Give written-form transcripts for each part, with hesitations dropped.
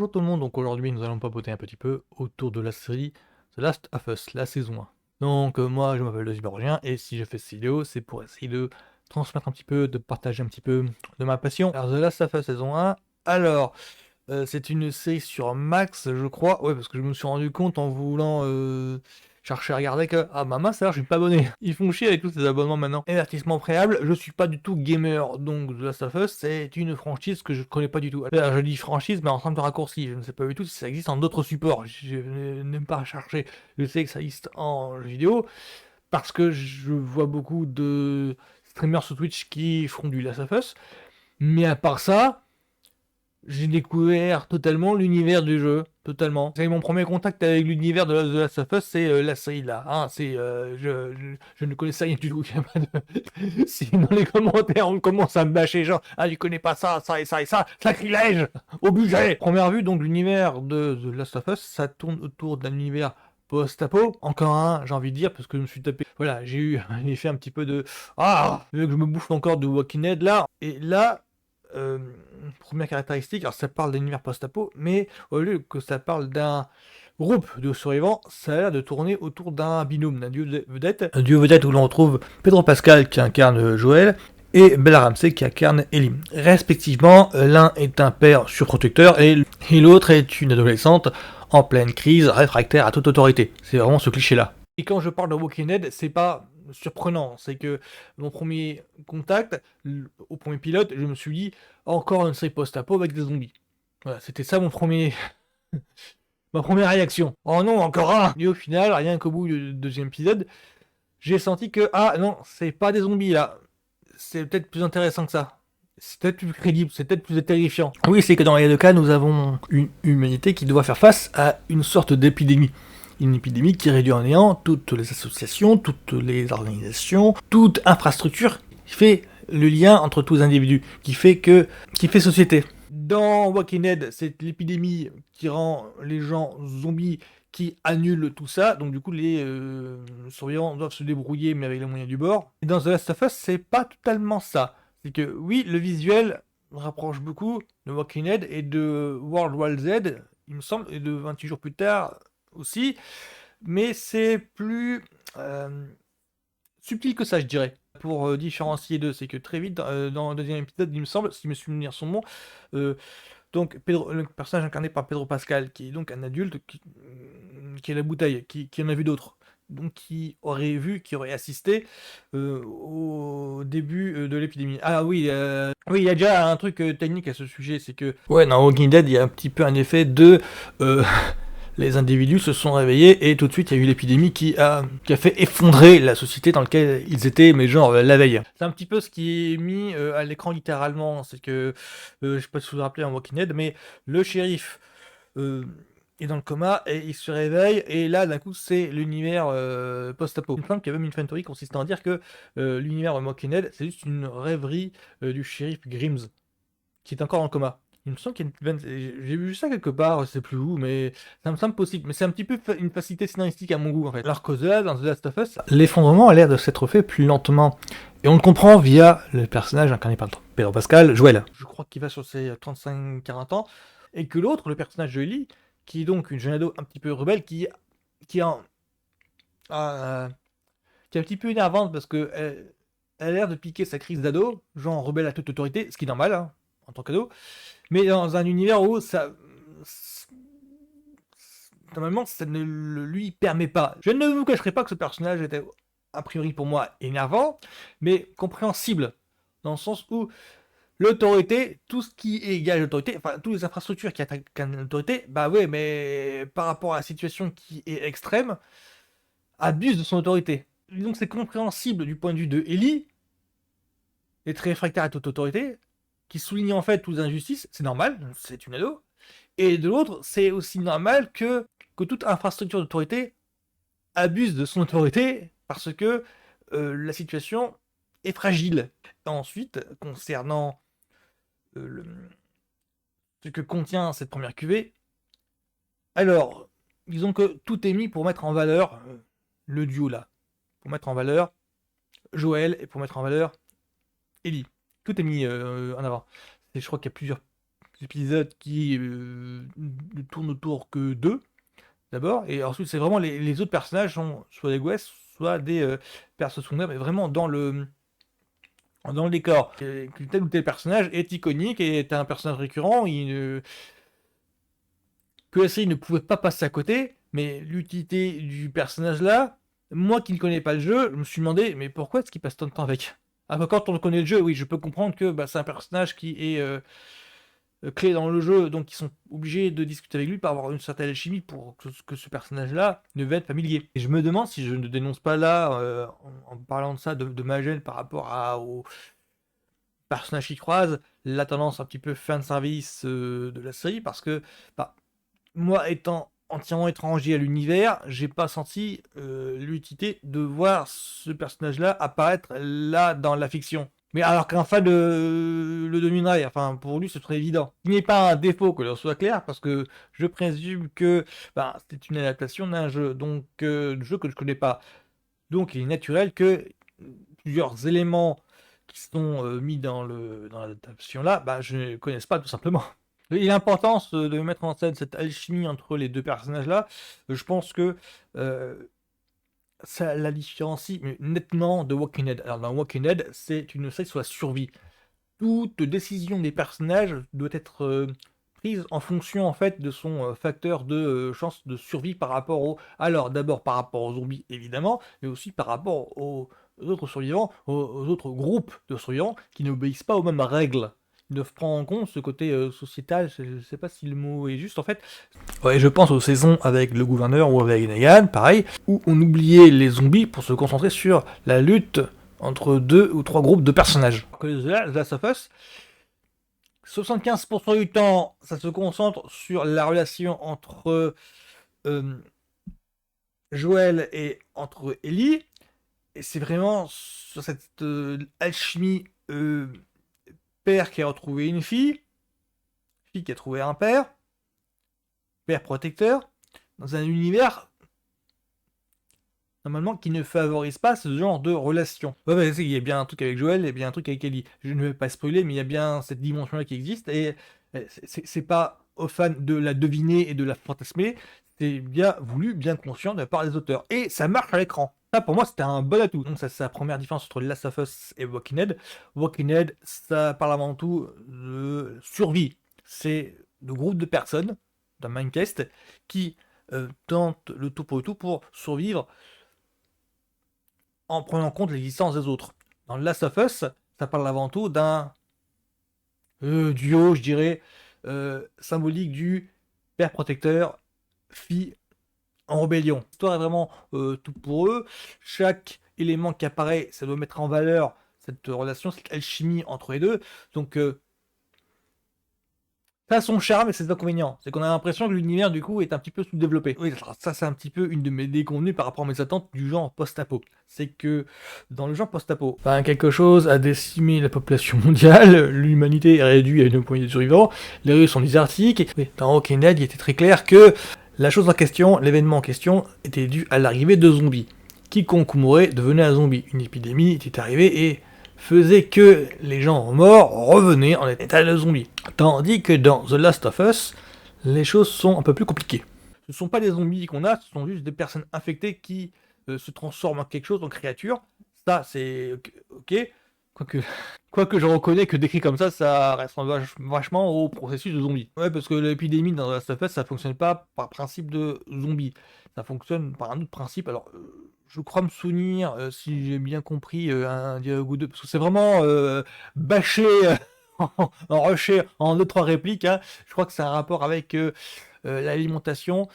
Bonjour tout le monde, donc aujourd'hui nous allons papoter un petit peu autour de la série The Last of Us, la saison 1. Donc moi je m'appelle Le Cyborgien et si je fais cette vidéo c'est pour essayer de transmettre un petit peu, de partager un petit peu de ma passion. Alors The Last of Us saison 1, alors c'est une série sur Max je crois, ouais parce que je me suis rendu compte en voulant chercher à regarder que, ah bah mince alors je suis pas abonné. Ils font chier avec tous ces abonnements maintenant. Avertissement préalable, je suis pas du tout gamer, donc The Last of Us c'est une franchise que je connais pas du tout. Alors, je dis franchise mais en termes de raccourci, je ne sais pas du tout si ça existe en d'autres supports, je n'aime pas chercher, je sais que ça existe en jeu vidéo, parce que je vois beaucoup de streamers sur Twitch qui font du Last of Us, mais à part ça, j'ai découvert totalement l'univers du jeu, totalement. C'est mon premier contact avec l'univers de The Last of Us, c'est la série là. Hein, je ne connaissais rien du tout. Il y a pas de... Si dans les commentaires on commence à me bâcher, genre, ah, tu connais pas ça, ça et ça et ça, sacrilège, au budget. Première vue, donc l'univers de The Last of Us, ça tourne autour d'un univers post-apo, encore un, j'ai envie de dire, parce que je me suis tapé, voilà, j'ai eu un effet un petit peu de, ah, vu que je me bouffe encore de Walking Dead là, et là, euh, première caractéristique, alors ça parle d'un univers post-apo, mais au lieu que ça parle d'un groupe de survivants, ça a l'air de tourner autour d'un binôme, d'un dieu vedette. Un dieu vedette où l'on retrouve Pedro Pascal qui incarne Joël et Bella Ramsey qui incarne Ellie. Respectivement, l'un est un père surprotecteur et l'autre est une adolescente en pleine crise, réfractaire à toute autorité. C'est vraiment ce cliché-là. Et quand je parle de Walking Dead, c'est pas surprenant, c'est que mon premier contact, au premier pilote, je me suis dit, encore une série post-apo avec des zombies. Voilà, c'était ça mon premier... ma première réaction. Oh non, encore un. Et au final, rien qu'au bout du deuxième épisode, j'ai senti que, ah non, c'est pas des zombies là. C'est peut-être plus intéressant que ça. C'est peut-être plus crédible, c'est peut-être plus terrifiant. Oui, c'est que dans les deux cas, nous avons une humanité qui doit faire face à une sorte d'épidémie. Une épidémie qui réduit en néant toutes les associations, toutes les organisations, toute infrastructure qui fait le lien entre tous les individus, qui fait société. Dans Walking Dead, c'est l'épidémie qui rend les gens zombies, qui annule tout ça, donc du coup les survivants doivent se débrouiller mais avec les moyens du bord. Et dans The Last of Us, c'est pas totalement ça. C'est que oui, le visuel rapproche beaucoup de Walking Dead et de World War Z, il me semble, et de 28 jours plus tard aussi, mais c'est plus subtil que ça, je dirais. Pour différencier d'eux, c'est que très vite, dans le deuxième épisode, il me semble, si mes souvenirs sont bons, donc Pedro, le personnage incarné par Pedro Pascal, qui est donc un adulte, qui est la bouteille, qui en a vu d'autres, donc qui aurait assisté au début de l'épidémie. Ah oui, oui, il y a déjà un truc technique à ce sujet, c'est que, ouais, dans Walking Dead, il y a un petit peu un effet de... les individus se sont réveillés et tout de suite il y a eu l'épidémie qui a fait effondrer la société dans laquelle ils étaient, mais genre la veille. C'est un petit peu ce qui est mis à l'écran littéralement, c'est que, je sais pas si vous vous rappelez en Walking Dead, mais le shérif est dans le coma et il se réveille et là d'un coup c'est l'univers post-apo. Il me semble qu'il y a même une fan theory consistant à dire que l'univers Walking Dead c'est juste une rêverie du shérif Grims qui est encore en coma. Il me semble qu'il y a j'ai vu ça quelque part, je sais plus où, mais ça me semble possible. Mais c'est un petit peu une facilité scénaristique à mon goût, en fait. Alors que là, dans The Last of Us, l'effondrement a l'air de s'être fait plus lentement. Et on le comprend via le personnage incarné par Pedro Pascal, Joël. Je crois qu'il va sur ses 35-40 ans. Et que l'autre, le personnage de Ellie, qui est donc une jeune ado un petit peu rebelle, qui est qui est un petit peu énervante parce que elle a l'air de piquer sa crise d'ado, genre rebelle à toute autorité, ce qui est normal, hein, en tant qu'ado, mais dans un univers où ça... Normalement, ça ne le lui permet pas. Je ne vous cacherai pas que ce personnage était, a priori pour moi, énervant, mais compréhensible, dans le sens où l'autorité, tout ce qui égage l'autorité, enfin, toutes les infrastructures qui attaquent l'autorité, bah ouais, mais par rapport à la situation qui est extrême, abuse de son autorité. Donc c'est compréhensible du point de vue de Ellie, est très réfractaire à toute autorité, qui souligne en fait toutes les injustices, c'est normal, c'est une ado. Et de l'autre, c'est aussi normal que toute infrastructure d'autorité abuse de son autorité parce que la situation est fragile. Ensuite, concernant ce que contient cette première cuvée, alors, disons que tout est mis pour mettre en valeur le duo là. Pour mettre en valeur Joël et pour mettre en valeur Ellie. Tout est mis en avant. Et je crois qu'il y a plusieurs épisodes qui ne tournent autour que d'eux, d'abord, et ensuite c'est vraiment les autres personnages sont soit des West, soit des persos secondaires, mais vraiment dans le décor. Que tel ou tel personnage est iconique et est un personnage récurrent, que la série ne pouvait pas passer à côté, mais l'utilité du personnage là, moi qui ne connais pas le jeu, je me suis demandé, mais pourquoi est-ce qu'il passe tant de temps avec? Alors que quand on connaît le jeu, oui, je peux comprendre que c'est un personnage qui est clé dans le jeu, donc ils sont obligés de discuter avec lui pour avoir une certaine alchimie pour que ce personnage-là ne devienne familier. Et je me demande si je ne dénonce pas là, en parlant de ça, de ma gêne par rapport au personnage qui croise, la tendance un petit peu fan service de la série, parce que bah, moi étant entièrement étranger à l'univers, j'ai pas senti l'utilité de voir ce personnage-là apparaître là dans la fiction. Mais alors qu'un fan le dominerait, enfin pour lui ce serait évident. Ce n'est pas un défaut que l'on soit clair, parce que je présume que c'est une adaptation d'un jeu, donc de jeu que je connais pas. Donc il est naturel que plusieurs éléments qui sont mis dans l'adaptation là, je ne connaisse pas tout simplement. Et l'importance de mettre en scène cette alchimie entre les deux personnages-là, je pense que ça la différencie nettement de Walking Dead. Alors dans Walking Dead, c'est une série sur la survie. Toute décision des personnages doit être prise en fonction en fait de son facteur de chance de survie par rapport Alors d'abord par rapport aux zombies évidemment, mais aussi par rapport aux autres survivants, aux autres groupes de survivants qui n'obéissent pas aux mêmes règles. Ils doivent prendre en compte ce côté sociétal, je ne sais pas si le mot est juste en fait. Ouais, je pense aux saisons avec le gouverneur ou avec Negan, pareil, où on oubliait les zombies pour se concentrer sur la lutte entre 2 ou 3 groupes de personnages. Que The Last of Us, 75% du temps, ça se concentre sur la relation entre Joel et entre Ellie, et c'est vraiment sur cette alchimie père qui a retrouvé une fille qui a trouvé un père protecteur, dans un univers normalement qui ne favorise pas ce genre de relation. Ouais, il y a bien un truc avec Joel, il y a bien un truc avec Ellie. Je ne vais pas spoiler, mais il y a bien cette dimension-là qui existe, et c'est pas aux fans de la deviner et de la fantasmer, c'est bien voulu, bien conscient de la part des auteurs. Et ça marche à l'écran. Ça, pour moi, c'était un bon atout. Donc, ça, c'est la première différence entre Last of Us et Walking Dead. Walking Dead, ça parle avant tout de survie. C'est le groupe de personnes, d'un Mindcast, qui tentent le tout pour survivre en prenant en compte l'existence des autres. Dans Last of Us, ça parle avant tout d'un duo, je dirais, symbolique du père protecteur, fille en rébellion. L'histoire est vraiment tout pour eux. Chaque élément qui apparaît, ça doit mettre en valeur cette relation, cette alchimie entre les deux. Donc, ça a son charme et ses inconvénients. C'est qu'on a l'impression que l'univers, du coup, est un petit peu sous-développé. Oui, ça, c'est un petit peu une de mes déconvenues par rapport à mes attentes du genre post-apo. C'est que, dans le genre post-apo, quelque chose a décimé la population mondiale, l'humanité est réduite à une poignée de survivants, les rues sont désertiques. Oui, dans Walking Dead, il était très clair que la chose en question, l'événement en question, était dû à l'arrivée de zombies. Quiconque mourait devenait un zombie. Une épidémie était arrivée et faisait que les gens morts revenaient en état de zombie. Tandis que dans The Last of Us, les choses sont un peu plus compliquées. Ce ne sont pas des zombies qu'on a, ce sont juste des personnes infectées qui se transforment en quelque chose, en créature. Ça, c'est ok. Quoique je reconnais que décrit comme ça ressemble vachement au processus de zombie. Ouais, parce que l'épidémie dans The Last of Us, ça fonctionne pas par principe de zombie. Ça fonctionne par un autre principe. Alors, je crois me souvenir, si j'ai bien compris, un dialogue ou deux, parce que c'est vraiment bâché, en rushé, en 2-3 répliques, hein. Je crois que c'est un rapport avec l'alimentation.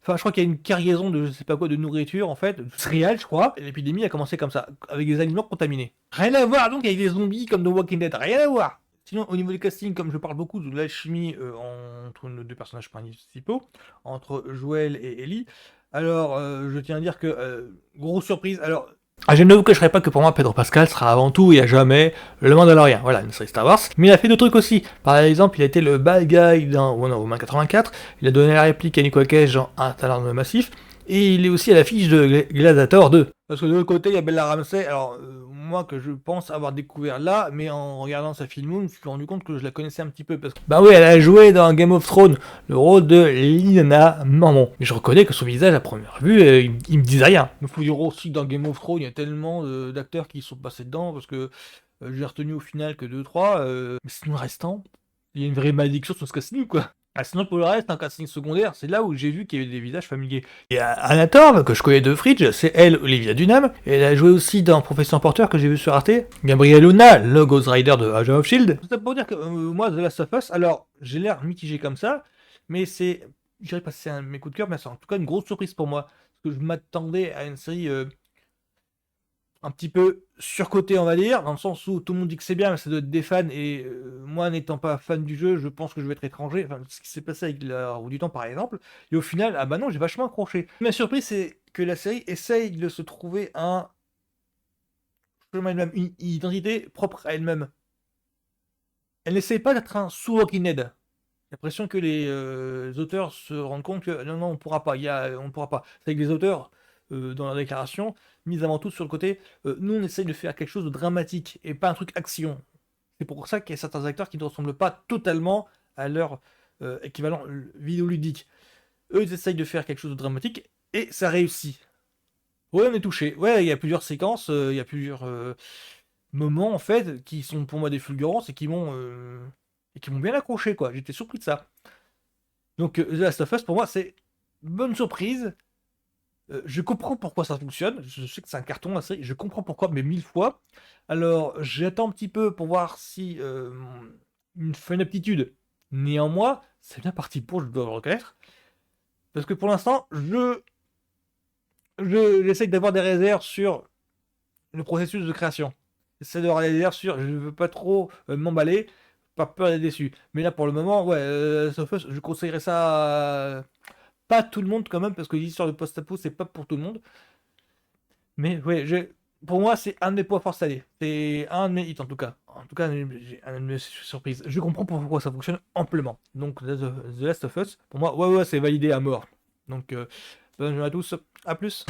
Enfin, je crois qu'il y a une cargaison de je sais pas quoi de nourriture, en fait, de céréales, je crois. Et l'épidémie a commencé comme ça, avec des aliments contaminés. Rien à voir donc avec des zombies comme The Walking Dead, rien à voir. Sinon, au niveau du casting, comme je parle beaucoup de l'alchimie entre nos deux personnages principaux, entre Joel et Ellie, alors je tiens à dire que, grosse surprise, alors... je ne vous cacherai pas que pour moi, Pedro Pascal sera avant tout et à jamais le Mandalorian. Voilà, une série Star Wars. Mais il a fait d'autres trucs aussi. Par exemple, il a été le bad guy dans Wonder Woman 84. Il a donné la réplique à Nicolas Cage dans Un talent massif. Et il est aussi à l'affiche de Gladiator 2. Parce que de l'autre côté, il y a Bella Ramsey. Alors, moi, que je pense avoir découvert là, mais en regardant sa film, je me suis rendu compte que je la connaissais un petit peu. Parce que, bah oui, elle a joué dans Game of Thrones le rôle de Lyanna Mormont. Mais je reconnais que son visage, à première vue, il me disait rien. Il faut dire aussi que dans Game of Thrones, il y a tellement d'acteurs qui sont passés dedans, parce que j'ai retenu au final que deux trois. Mais sinon, le restant, il y a une vraie malédiction sur ce casting, quoi. Ah, sinon, pour le reste, un casting secondaire, c'est là où j'ai vu qu'il y avait des visages familiers. Et Anna Torv, que je connais de Fridge, c'est elle, Olivia Dunham. Et elle a joué aussi dans Profession Porter, que j'ai vu sur Arte. Gabriel Luna, le Ghost Rider de Agent of Shield. Tout ça pour dire que moi, The Last of Us, alors, j'ai l'air mitigé comme ça, mais c'est, je dirais pas que c'est un de mes coups de cœur, mais c'est en tout cas une grosse surprise pour moi. Parce que je m'attendais à une série un petit peu surcoté, on va dire, dans le sens où tout le monde dit que c'est bien, mais ça doit être des fans, et moi, n'étant pas fan du jeu, je pense que je vais être étranger. Enfin, ce qui s'est passé avec la Roue du Temps, par exemple. Et au final, ah bah non, j'ai vachement accroché. Ma surprise, c'est que la série essaye de se trouver une identité propre à elle-même. Elle n'essaye pas d'être un sous-Walking Dead. J'ai l'impression que les auteurs se rendent compte que non, non, on pourra pas, on pourra pas. C'est que les auteurs, dans leur déclaration, mis avant tout sur le côté, nous on essaye de faire quelque chose de dramatique et pas un truc action. C'est pour ça qu'il y a certains acteurs qui ne ressemblent pas totalement à leur équivalent vidéoludique. Eux, ils essayent de faire quelque chose de dramatique et ça réussit. Ouais, on est touché. Ouais, il y a plusieurs séquences, il y a plusieurs moments en fait qui sont pour moi des fulgurances et qui m'ont bien accroché quoi. J'étais surpris de ça. Donc The Last of Us pour moi c'est une bonne surprise. Je comprends pourquoi ça fonctionne. Je sais que c'est un carton la série. Je comprends pourquoi, mais mille fois. Alors j'attends un petit peu pour voir si une fait une aptitude. Néanmoins, c'est bien parti pour, je dois le reconnaître. Parce que pour l'instant, j'essaye d'avoir des réserves sur le processus de création. J'essaie d'avoir des réserves sur, je veux pas trop m'emballer, pas peur d'être déçu. Mais là, pour le moment, ouais, Last of Us, je conseillerais ça à pas tout le monde quand même, parce que l'histoire de post-apo, c'est pas pour tout le monde. Mais ouais, pour moi, c'est un de mes points forts cette année. C'est un de mes hits en tout cas. En tout cas, j'ai un de mes surprises. Je comprends pourquoi ça fonctionne amplement. Donc, The Last of Us, pour moi, ouais, ouais, c'est validé à mort. Donc, bonne journée à tous. À plus.